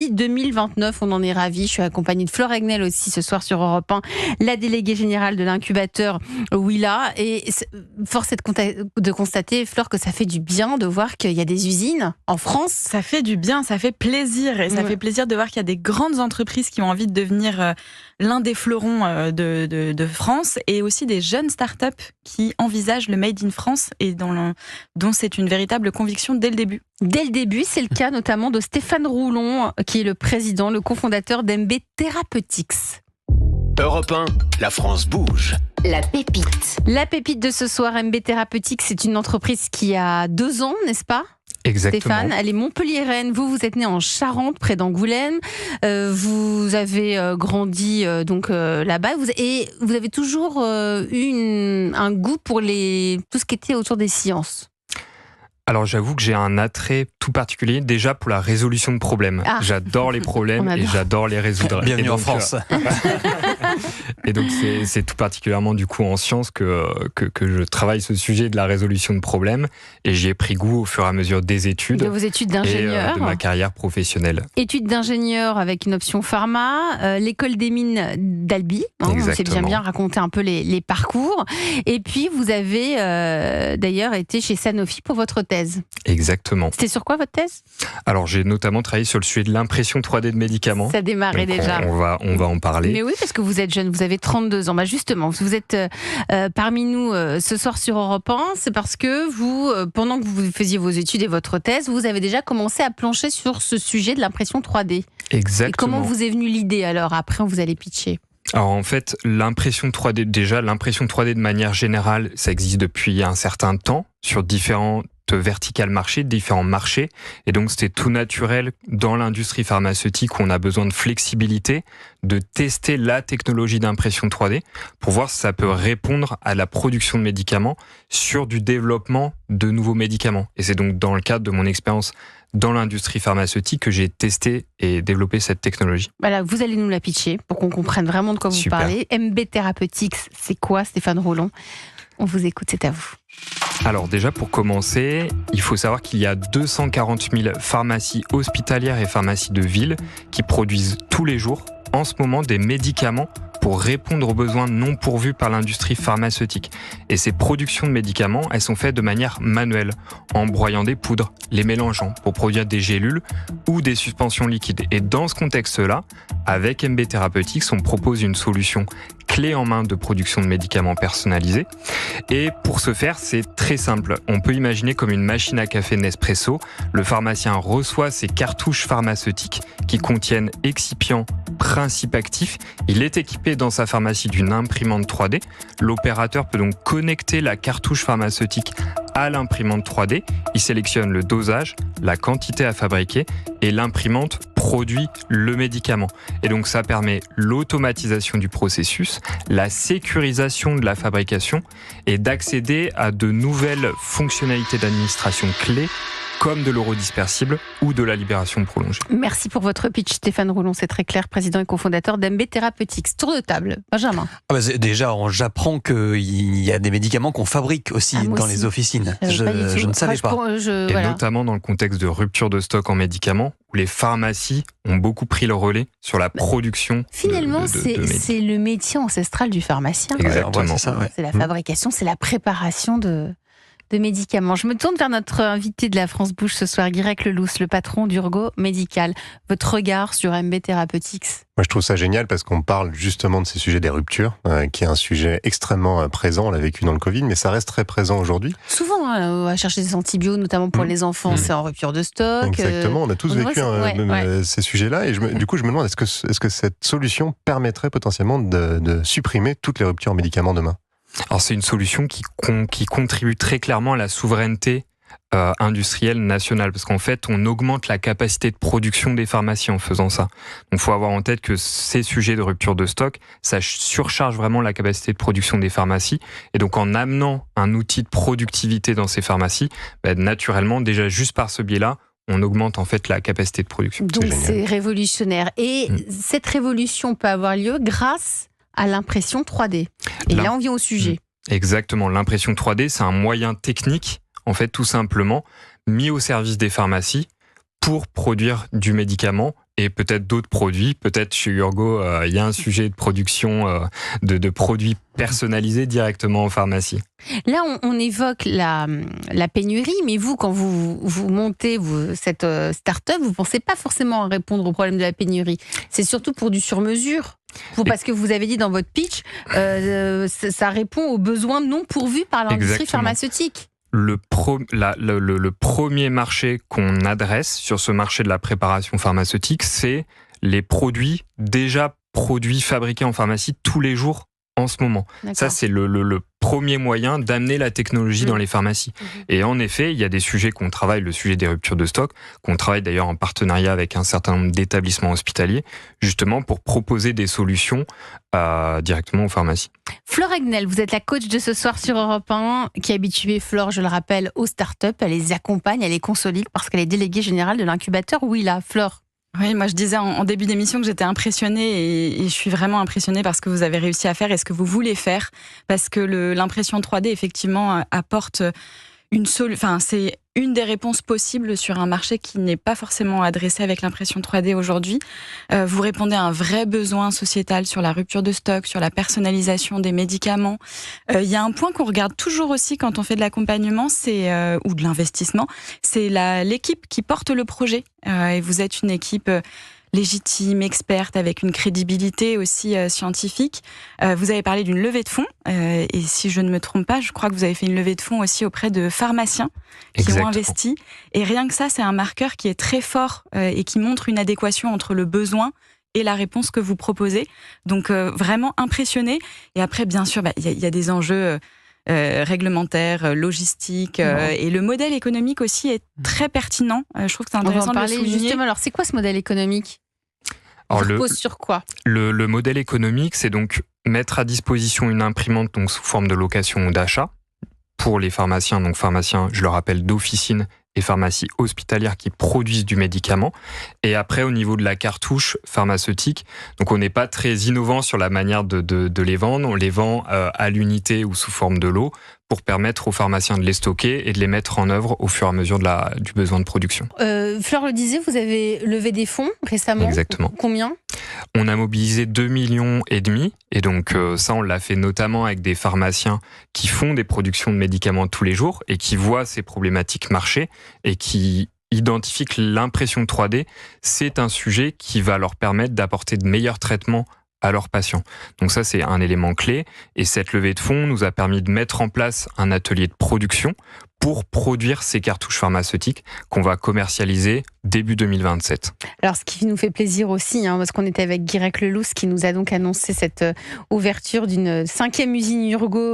d'ici 2029. On en est ravis. Je suis accompagnée de Flore Aignel aussi ce soir sur Europe 1, la déléguée générale de l'incubateur Willa. Et force est de constater, Flore, que ça fait du bien de voir qu'il y a des usines en France. Ça fait du bien, ça fait plaisir. Et ça fait plaisir de voir qu'il y a des grandes entreprises qui ont envie de devenir l'un des fleurons de France, et aussi des jeunes startups qui envisagent le Made in France et dont c'est une véritable conviction dès le début. Dès le début, c'est le cas notamment de Stéphane Roulon, qui est le président, le cofondateur d'MB Therapeutics. Europe 1, la France bouge. La pépite. La pépite de ce soir, MB Therapeutics, c'est une entreprise qui a 2 ans, n'est-ce pas ? Exactement. Stéphane, elle est montpelliéraine. Vous êtes né en Charente, près d'Angoulême. Vous avez grandi là-bas. Et vous avez toujours eu un goût pour tout ce qui était autour des sciences. Alors j'avoue que j'ai un attrait tout particulier déjà pour la résolution de problèmes. J'adore les problèmes et j'adore les résoudre. Bienvenue en France. Et donc c'est tout particulièrement du coup en sciences que je travaille ce sujet de la résolution de problèmes, et j'y ai pris goût au fur et à mesure des études. De vos études d'ingénieur. Et de ma carrière professionnelle. Études d'ingénieur avec une option pharma, l'école des mines d'Albi. On s'est bien raconté un peu les parcours. Et puis vous avez d'ailleurs été chez Sanofi pour votre thèse. Exactement. C'était sur quoi votre thèse ? Alors j'ai notamment travaillé sur le sujet de l'impression 3D de médicaments. Ça démarrait déjà. On va en parler. Mais oui, parce que vous êtes jeune, vous avez 32 ans. Bah justement, vous êtes parmi nous ce soir sur Europe 1, c'est parce que vous, pendant que vous faisiez vos études et votre thèse, vous avez déjà commencé à plancher sur ce sujet de l'impression 3D. Exactement. Et comment vous est venue l'idée alors ? Après, vous allez pitcher. Alors en fait, l'impression 3D de manière générale, ça existe depuis un certain temps sur différents différents marchés, et donc c'était tout naturel dans l'industrie pharmaceutique où on a besoin de flexibilité, de tester la technologie d'impression 3D pour voir si ça peut répondre à la production de médicaments sur du développement de nouveaux médicaments. Et c'est donc dans le cadre de mon expérience dans l'industrie pharmaceutique que j'ai testé et développé cette technologie. Voilà, vous allez nous la pitcher pour qu'on comprenne vraiment de quoi vous parlez. MB Therapeutics, c'est quoi, Stéphane Roulon ? On vous écoute, c'est à vous. Alors déjà, pour commencer, il faut savoir qu'il y a 240 000 pharmacies hospitalières et pharmacies de ville qui produisent tous les jours, en ce moment, des médicaments pour répondre aux besoins non pourvus par l'industrie pharmaceutique. Et ces productions de médicaments, elles sont faites de manière manuelle, en broyant des poudres, les mélangeant pour produire des gélules ou des suspensions liquides. Et dans ce contexte-là, avec MB Therapeutics, on propose une solution clé en main de production de médicaments personnalisés. Et pour ce faire, c'est très simple. On peut imaginer comme une machine à café Nespresso. Le pharmacien reçoit ces cartouches pharmaceutiques qui contiennent excipients, principes actifs. Il est équipé dans sa pharmacie d'une imprimante 3D. L'opérateur peut donc connecter la cartouche pharmaceutique à l'imprimante 3D. Il sélectionne le dosage, la quantité à fabriquer, et l'imprimante produit le médicament. Et donc ça permet l'automatisation du processus, la sécurisation de la fabrication et d'accéder à de nouvelles fonctionnalités d'administration clés comme de l'eurodispersible ou de la libération prolongée. Merci pour votre pitch, Stéphane Roulon, c'est très clair, président et cofondateur d'MB Therapeutics. Tour de table, Benjamin. Déjà, j'apprends qu'il y a des médicaments qu'on fabrique aussi dans les officines. Je ne savais pas. Notamment dans le contexte de rupture de stock en médicaments, où les pharmacies ont beaucoup pris le relais sur la production. Finalement, c'est le métier ancestral du pharmacien. Exactement. C'est la fabrication, c'est la préparation de médicaments. Je me tourne vers notre invité de la France Bouge ce soir, Guirec Lelousse, le patron d'Urgo Médical. Votre regard sur MB Therapeutics ? Moi, je trouve ça génial parce qu'on parle justement de ces sujets des ruptures, qui est un sujet extrêmement présent. On l'a vécu dans le Covid, mais ça reste très présent aujourd'hui. Souvent, on va chercher des antibiotiques, notamment pour les enfants, c'est en rupture de stock. Exactement, on a tous vécu ces sujets-là. Et du coup, je me demande, est-ce que cette solution permettrait potentiellement de supprimer toutes les ruptures en médicaments demain ? Alors c'est une solution qui contribue très clairement à la souveraineté industrielle nationale, parce qu'en fait on augmente la capacité de production des pharmacies en faisant ça. Donc il faut avoir en tête que ces sujets de rupture de stock, ça surcharge vraiment la capacité de production des pharmacies, et donc en amenant un outil de productivité dans ces pharmacies, naturellement déjà juste par ce biais-là, on augmente en fait la capacité de production. Donc c'est révolutionnaire, et cette révolution peut avoir lieu grâce à l'impression 3D. Et là, on vient au sujet. Exactement. L'impression 3D, c'est un moyen technique, en fait, tout simplement, mis au service des pharmacies pour produire du médicament et peut-être d'autres produits. Peut-être chez Urgo, il y a un sujet de production de produits personnalisés directement en pharmacie. Là, on évoque la pénurie, mais vous, quand vous montez cette start-up, vous ne pensez pas forcément à répondre au problème de la pénurie. C'est surtout pour du sur-mesure. Parce que vous avez dit dans votre pitch, ça répond aux besoins non pourvus par l'industrie pharmaceutique. Le premier marché qu'on adresse sur ce marché de la préparation pharmaceutique, c'est les produits fabriqués en pharmacie tous les jours en ce moment. D'accord. Ça, c'est le premier moyen d'amener la technologie dans les pharmacies. Et en effet, il y a des sujets qu'on travaille, le sujet des ruptures de stock, qu'on travaille d'ailleurs en partenariat avec un certain nombre d'établissements hospitaliers, justement pour proposer des solutions directement aux pharmacies. Flore Egnel, vous êtes la coach de ce soir sur Europe 1, qui est habituée, Flore, je le rappelle, aux startups. Elle les accompagne, elle les consolide parce qu'elle est déléguée générale de l'incubateur Willa. Flore. Oui, moi je disais en début d'émission que j'étais impressionnée et je suis vraiment impressionnée par ce que vous avez réussi à faire et ce que vous voulez faire, parce que l'impression 3D effectivement apporte c'est une des réponses possibles sur un marché qui n'est pas forcément adressé avec l'impression 3D aujourd'hui. Vous répondez à un vrai besoin sociétal sur la rupture de stock, sur la personnalisation des médicaments. Il y a un point qu'on regarde toujours aussi quand on fait de l'accompagnement, ou de l'investissement, c'est l'équipe qui porte le projet. Et vous êtes une équipe légitime, experte, avec une crédibilité aussi scientifique. Vous avez parlé d'une levée de fonds, et si je ne me trompe pas, je crois que vous avez fait une levée de fonds aussi auprès de pharmaciens qui ont investi. Et rien que ça, c'est un marqueur qui est très fort et qui montre une adéquation entre le besoin et la réponse que vous proposez. Donc vraiment impressionné. Et après, bien sûr, y a des enjeux réglementaires, logistiques, et le modèle économique aussi est très pertinent. Je trouve que c'est intéressant de le souligner. Justement, alors c'est quoi ce modèle économique ? Il repose sur quoi ? Le modèle économique, c'est donc mettre à disposition une imprimante donc sous forme de location ou d'achat pour les pharmaciens, donc pharmaciens, je le rappelle, d'officine et pharmacies hospitalières qui produisent du médicament. Et après, au niveau de la cartouche pharmaceutique, donc on n'est pas très innovant sur la manière de les vendre. On les vend à l'unité ou sous forme de lot pour permettre aux pharmaciens de les stocker et de les mettre en œuvre au fur et à mesure du besoin de production. Flore le disait, vous avez levé des fonds récemment. Exactement. Combien ? On a mobilisé 2,5 millions et donc ça on l'a fait notamment avec des pharmaciens qui font des productions de médicaments tous les jours et qui voient ces problématiques marcher et qui identifient que l'impression 3D c'est un sujet qui va leur permettre d'apporter de meilleurs traitements à leurs patients. Donc ça, c'est un élément clé. Et cette levée de fonds nous a permis de mettre en place un atelier de production pour produire ces cartouches pharmaceutiques qu'on va commercialiser début 2027. Alors, ce qui nous fait plaisir aussi, parce qu'on était avec Guirec Lelousse qui nous a donc annoncé cette ouverture d'une 5e usine Urgo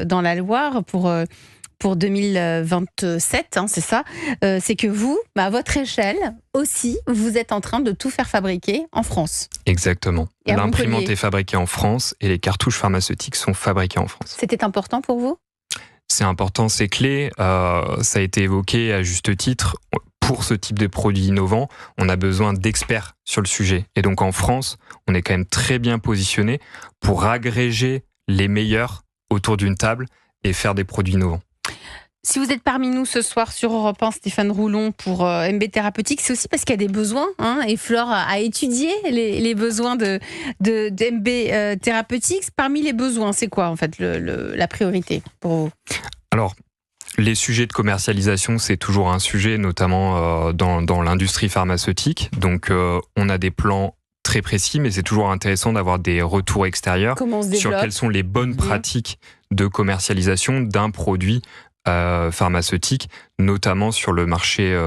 dans la Loire pour 2027, c'est ça, c'est que vous, à votre échelle aussi, vous êtes en train de tout faire fabriquer en France. Exactement. L'imprimante est fabriquée en France et les cartouches pharmaceutiques sont fabriquées en France. C'était important pour vous ? C'est important, c'est clé. Ça a été évoqué à juste titre. Pour ce type de produit innovant, on a besoin d'experts sur le sujet. Et donc en France, on est quand même très bien positionné pour agréger les meilleurs autour d'une table et faire des produits innovants. Si vous êtes parmi nous ce soir sur Europe 1, Stéphane Roulon pour MB Thérapeutique, c'est aussi parce qu'il y a des besoins, et Flore a étudié les besoins de MB Thérapeutique. Parmi les besoins, c'est quoi en fait la priorité pour vous ? Alors, les sujets de commercialisation, c'est toujours un sujet, notamment dans l'industrie pharmaceutique. Donc, on a des plans très précis, mais c'est toujours intéressant d'avoir des retours extérieurs sur quelles sont les bonnes pratiques de commercialisation d'un produit pharmaceutique, notamment sur le marché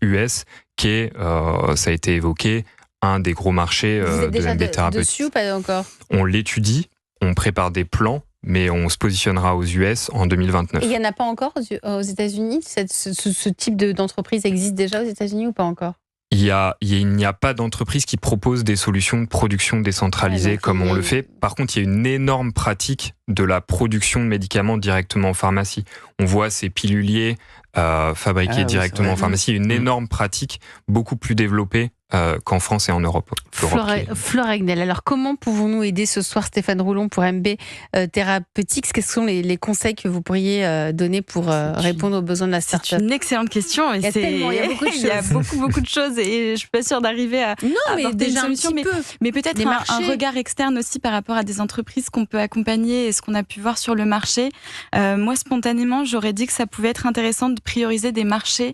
US, qui est, ça a été évoqué, un des gros marchés de MB Thérapeutique. Dessus ou pas encore ? On l'étudie, on prépare des plans, mais on se positionnera aux US en 2029. Et il n'y en a pas encore aux États-Unis ? Ce type d'entreprise existe déjà aux États-Unis ou pas encore ? Il n'y a pas d'entreprise qui propose des solutions de production décentralisées comme on le fait. Par contre, il y a une énorme pratique de la production de médicaments directement en pharmacie. On voit ces piluliers fabriqués directement en pharmacie. Il y a une énorme pratique, beaucoup plus développée qu'en France et en Europe. Floregnel, alors comment pouvons-nous aider ce soir Stéphane Roulon pour MB Therapeutics? Quels sont les conseils que vous pourriez donner pour répondre aux besoins de la start-up? C'est une excellente question. Et il y a beaucoup de choses. Il y a beaucoup de choses et je suis pas sûre d'arriver à apporter une solution. Mais peut-être un regard externe aussi par rapport à des entreprises qu'on peut accompagner et ce qu'on a pu voir sur le marché. Moi, spontanément, j'aurais dit que ça pouvait être intéressant de prioriser des marchés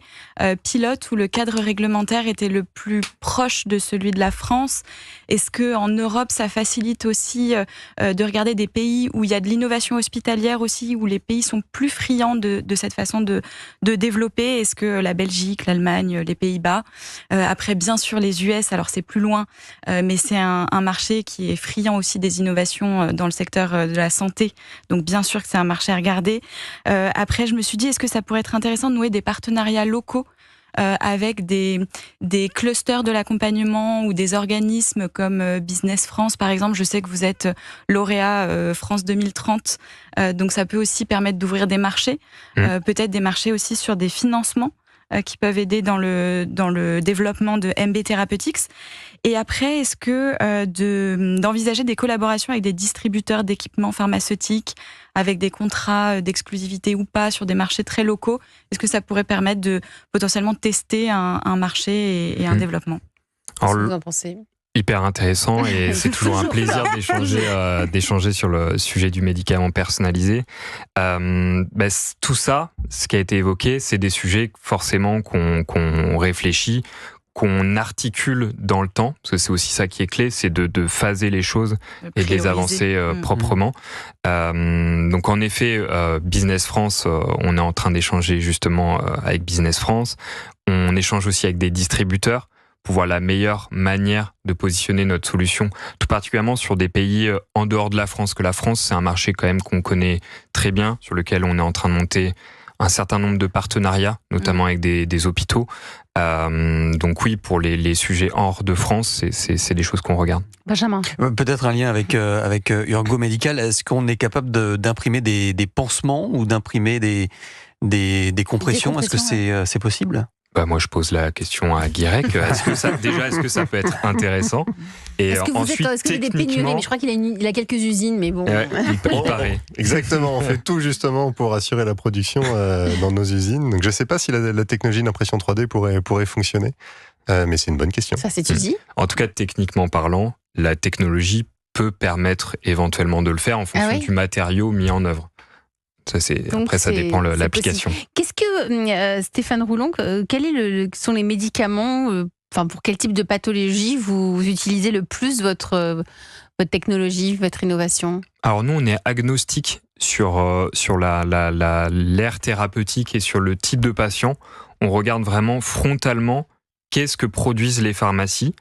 pilotes où le cadre réglementaire était le plus proche de celui de la France. Est-ce qu'en Europe, ça facilite aussi de regarder des pays où il y a de l'innovation hospitalière aussi, où les pays sont plus friands de cette façon de développer? Est-ce que la Belgique, l'Allemagne, les Pays-Bas, après bien sûr les US, alors c'est plus loin, mais c'est un marché qui est friand aussi des innovations dans le secteur de la santé. Donc bien sûr que c'est un marché à regarder. Après, je me suis dit, est-ce que ça pourrait être intéressant de nouer des partenariats locaux avec des clusters de l'accompagnement ou des organismes comme Business France, par exemple. Je sais que vous êtes lauréat France 2030, donc ça peut aussi permettre d'ouvrir des marchés, peut-être des marchés aussi sur des financements qui peuvent aider dans le développement de MB Therapeutics. Et après, est-ce que d'envisager des collaborations avec des distributeurs d'équipements pharmaceutiques, avec des contrats d'exclusivité ou pas sur des marchés très locaux, est-ce que ça pourrait permettre de potentiellement tester un marché et un développement? Qu'est-ce que vous en pensez? Hyper intéressant et c'est toujours un plaisir d'échanger sur le sujet du médicament personnalisé. Tout ça, ce qui a été évoqué, c'est des sujets forcément qu'on réfléchit, qu'on articule dans le temps, parce que c'est aussi ça qui est clé, c'est de phaser les choses et de les avancer proprement. Donc en effet, Business France, on est en train d'échanger justement avec Business France. On échange aussi avec des distributeurs pour voir la meilleure manière de positionner notre solution, tout particulièrement sur des pays en dehors de la France, que la France, c'est un marché quand même qu'on connaît très bien, sur lequel on est en train de monter un certain nombre de partenariats, notamment avec des hôpitaux. Donc oui, pour les sujets hors de France, c'est des choses qu'on regarde. Benjamin. Peut-être un lien avec Urgo Medical. Est-ce qu'on est capable d'imprimer des pansements ou d'imprimer des compressions? Est-ce que c'est possible? Moi, je pose la question à Guirec. Est-ce que ça peut être intéressant? Et est-ce qu'il y a des pénuries? Mais je crois qu'il a quelques usines, mais bon. Il paraît. Exactement. On fait tout justement pour assurer la production dans nos usines. Donc, je ne sais pas si la technologie d'impression 3D pourrait fonctionner, mais c'est une bonne question. Ça s'étudie. En tout cas, techniquement parlant, la technologie peut permettre éventuellement de le faire en fonction du matériau mis en œuvre. Après, ça dépend de l'application. Qu'est-ce que, Stéphane Roulon, quels sont les médicaments, pour quel type de pathologie vous utilisez le plus votre technologie, votre innovation? Alors nous, on est agnostique sur l'ère thérapeutique et sur le type de patient. On regarde vraiment frontalement qu'est-ce que produisent les pharmacies.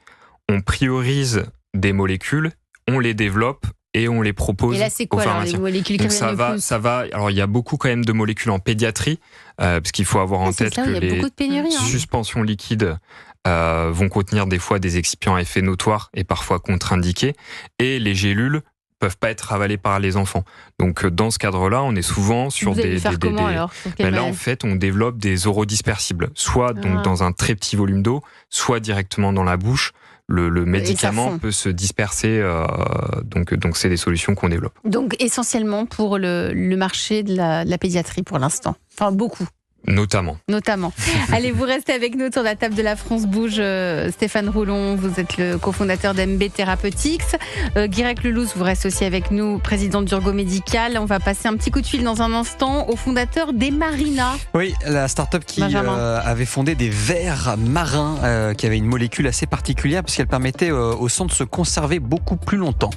On priorise des molécules, on les développe et on les propose aux pharmaciens. Les molécules donc ça va. Alors il y a beaucoup quand même de molécules en pédiatrie, parce qu'il faut avoir en tête que les suspensions liquides vont contenir des fois des excipients à effet notoire et parfois contre-indiqués, et les gélules peuvent pas être avalées par les enfants. Donc dans ce cadre-là, on est souvent sur là en fait, on développe des orodispersibles, soit donc dans un très petit volume d'eau, soit directement dans la bouche. Le médicament peut se disperser, donc c'est des solutions qu'on développe. Donc essentiellement pour le marché de la pédiatrie pour l'instant, enfin beaucoup. Notamment. Allez, vous restez avec nous autour de la table de La France Bouge. Stéphane Roulon, vous êtes le cofondateur d'MB Therapeutics. Guirec Lelousse, vous restez aussi avec nous, président d'Urgo Medical. On va passer un petit coup de fil dans un instant au fondateur d'Emarina. Oui, la start-up qui avait fondé des vers marins qui avaient une molécule assez particulière parce qu'elle permettait au sang de se conserver beaucoup plus longtemps.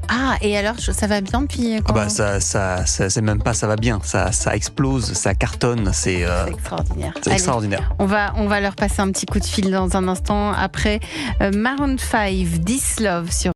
Ah, et alors, ça va bien puis ça c'est même pas ça va bien, ça explose, ça cartonne, c'est extraordinaire. C'est extraordinaire. On va leur passer un petit coup de fil dans un instant après Maroon 5, This Love sur